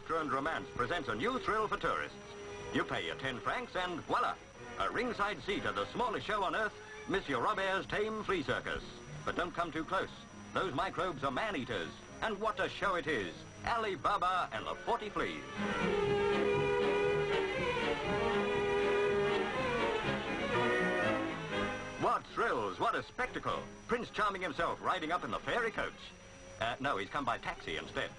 laughter and romance presents a new thrill for tourists. You pay your 10 francs and voila, a ringside seat at the smallest show on earth, Monsieur Robert's Tame Flea Circus. But don't come too close. Those microbes are man-eaters. And what a show it is. Ali Baba and the 40 Fleas. What thrills, what a spectacle. Prince Charming himself riding up in the fairy coach. No, he's come by taxi instead.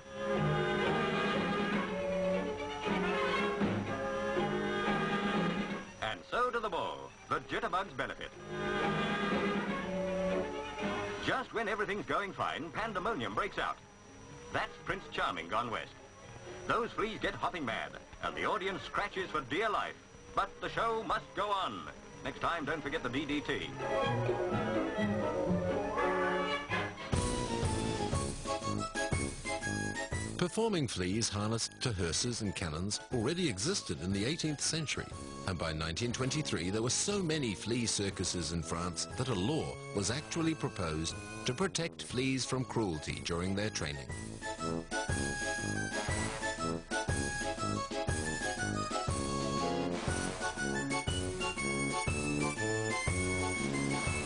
And so to the ball. The jitterbugs benefit. Just when everything's going fine, pandemonium breaks out. That's Prince Charming gone west. Those fleas get hopping mad, and the audience scratches for dear life. But the show must go on. Next time, don't forget the DDT. Performing fleas harnessed to hearses and cannons already existed in the 18th century, and by 1923 there were so many flea circuses in France that a law was actually proposed to protect fleas from cruelty during their training.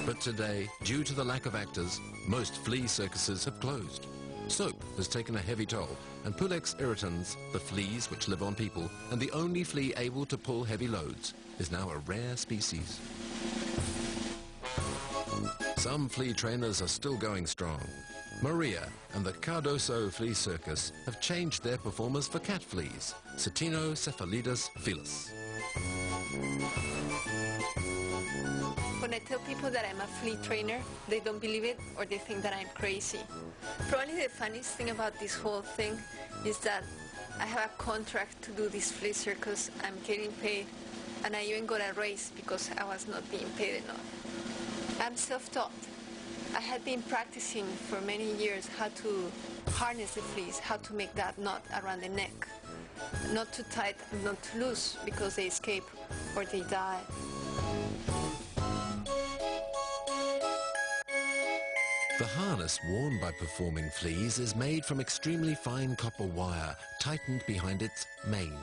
But today, due to the lack of actors, most flea circuses have closed. Soap has taken a heavy toll, and Pulex irritans, the fleas which live on people, and the only flea able to pull heavy loads, is now a rare species. Some flea trainers are still going strong. Maria and the Cardoso Flea Circus have changed their performers for cat fleas, Cetinocephalidas felis. When I tell people that I'm a flea trainer, they don't believe it or they think that I'm crazy. Probably the funniest thing about this whole thing is that I have a contract to do this flea circus, I'm getting paid, and I even got a raise because I was not being paid enough. I'm self-taught. I had been practicing for many years how to harness the fleas, how to make that knot around the neck. Not too tight, not too loose, because they escape or they die. The harness worn by performing fleas is made from extremely fine copper wire tightened behind its mane.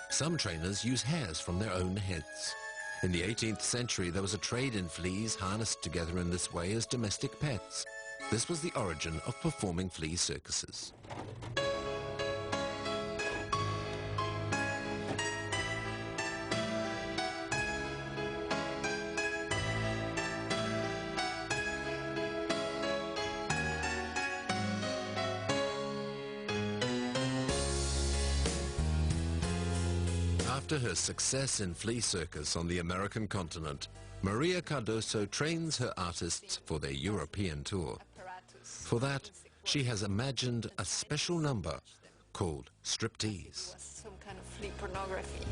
Some trainers use hairs from their own heads. In the 18th century, there was a trade in fleas harnessed together in this way as domestic pets. This was the origin of performing flea circuses. After her success in flea circus on the American continent, Maria Cardoso trains her artists for their European tour. For that, she has imagined a special number called striptease. Some kind of flea pornography.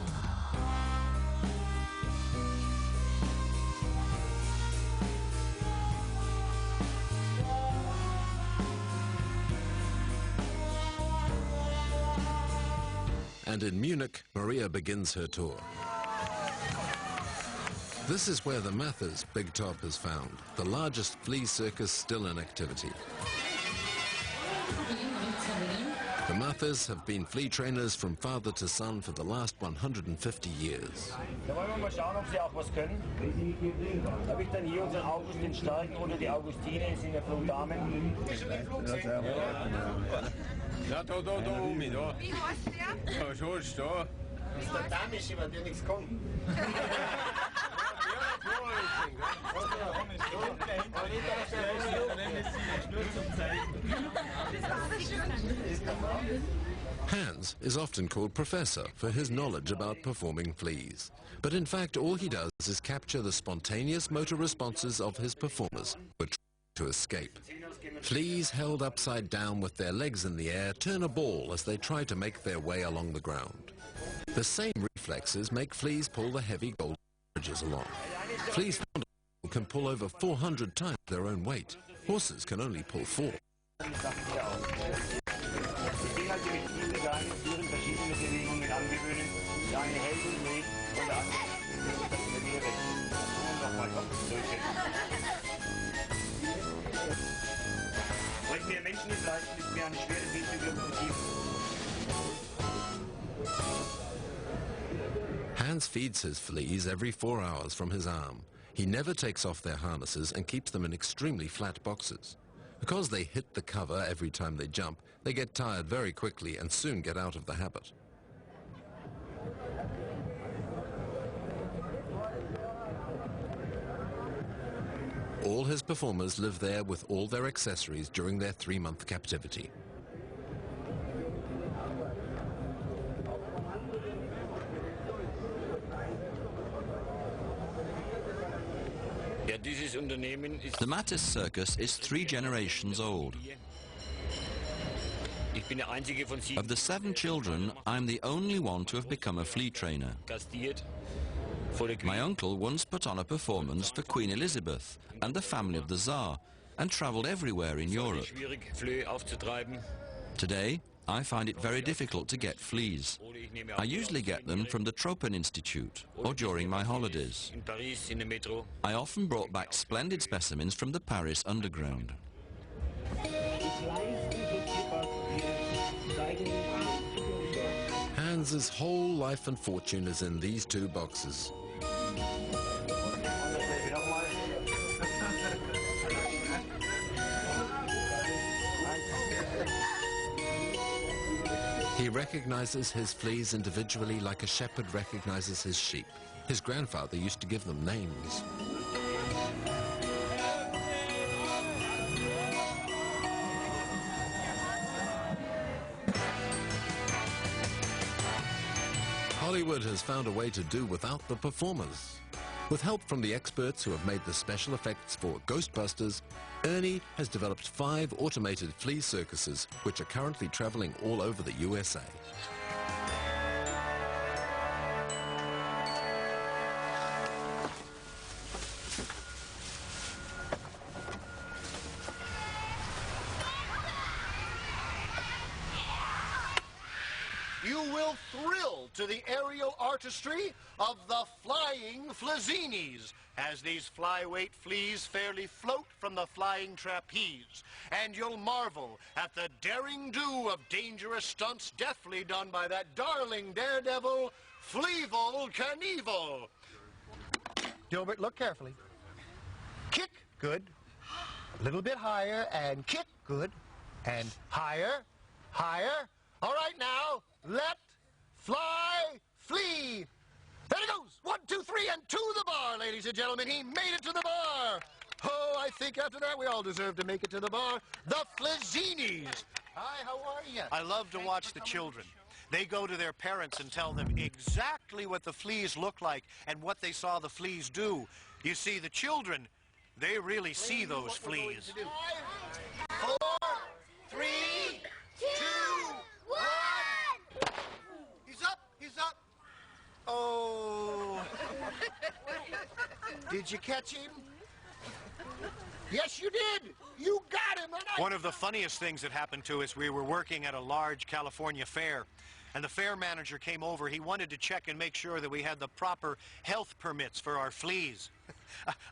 And in Munich, Maria begins her tour. This is where the Mathers Big Top is found, the largest flea circus still in activity. The Mathers have been flea trainers from father to son for the last 150 years. Da wollen wir mal schauen, ob sie auch was können. Da habe ich dann hier unseren August den Starken oder die Augustine, sind ja Flugdamen. Ja, da oben, da. Wie heißt der? Ja, schon ist da. Das ist der Damische, wenn der nichts kann. Hans is often called Professor for his knowledge about performing fleas. But in fact, all he does is capture the spontaneous motor responses of his performers who are trying to escape. Fleas held upside down with their legs in the air turn a ball as they try to make their way along the ground. The same reflexes make fleas pull the heavy gold bridges along. Fleas can pull over 400 times their own weight. Horses can only pull 4. Weil wir Menschen nicht leicht, ist mir eine schwere Lokomotive. Hans feeds his fleas every 4 hours from his arm. He never takes off their harnesses and keeps them in extremely flat boxes. Because they hit the cover every time they jump, they get tired very quickly and soon get out of the habit. All his performers live there with all their accessories during their 3-month captivity. The Mattis Circus is 3 generations old. Of the 7 children, I'm the only one to have become a flea trainer. My uncle once put on a performance for Queen Elizabeth and the family of the Tsar and travelled everywhere in Europe. Today, I find it very difficult to get fleas. I usually get them from the Tropen Institute or during my holidays. I often brought back splendid specimens from the Paris underground. Hans's whole life and fortune is in these 2 boxes. He recognizes his fleas individually like a shepherd recognizes his sheep. His grandfather used to give them names. Hollywood has found a way to do without the performers. With help from the experts who have made the special effects for Ghostbusters, Ernie has developed 5 automated flea circuses which are currently traveling all over the USA. You will thrill to the aerial artistry of the flying Flazinis as these flyweight fleas fairly float from the flying trapeze. And you'll marvel at the daring do of dangerous stunts deftly done by that darling daredevil, Fleevil Knievel. Gilbert, look carefully. Kick, good. A little bit higher, and kick, good. And higher, higher. All right, now. Let, fly, flee. There he goes. 1, 2, 3, and to the bar, ladies and gentlemen. He made it to the bar. Oh, I think after that we all deserve to make it to the bar. The Flazinis. Hi, how are you? I love to watch the children. They go to their parents and tell them exactly what the fleas look like and what they saw the fleas do. You see, the children, they really see those fleas. 5, 4, 3, 2, 1. He's up. Oh. Did you catch him? Yes, you did. You got him. One of the funniest things that happened to us, we were working at a large California fair, and the fair manager came over. He wanted to check and make sure that we had the proper health permits for our fleas.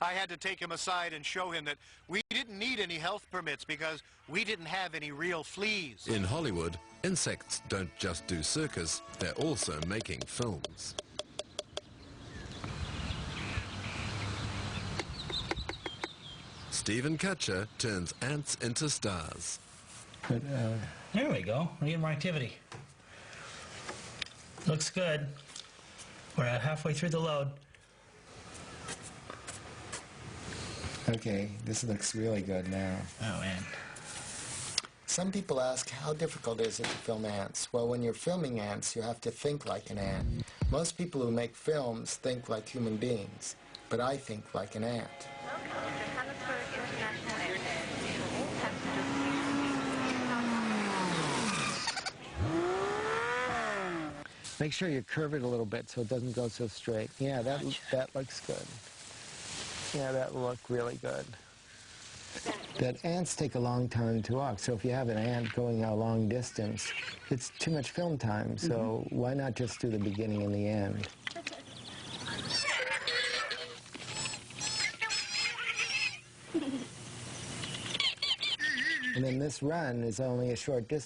I had to take him aside and show him that we didn't need any health permits because we didn't have any real fleas. In Hollywood, insects don't just do circus, they're also making films. Stephen Kutcher turns ants into stars. There we go. We're getting more activity. Looks good. We're halfway through the load. Okay, this looks really good now. Oh, man. Some people ask, how difficult is it to film ants? Well, when you're filming ants, you have to think like an ant. Most people who make films think like human beings, but I think like an ant. Make sure you curve it a little bit so it doesn't go so straight. Yeah, that looks good. Yeah, that looked really good. That ants take a long time to walk, so if you have an ant going a long distance, it's too much film time, so why not just do the beginning and the end? And then this run is only a short distance.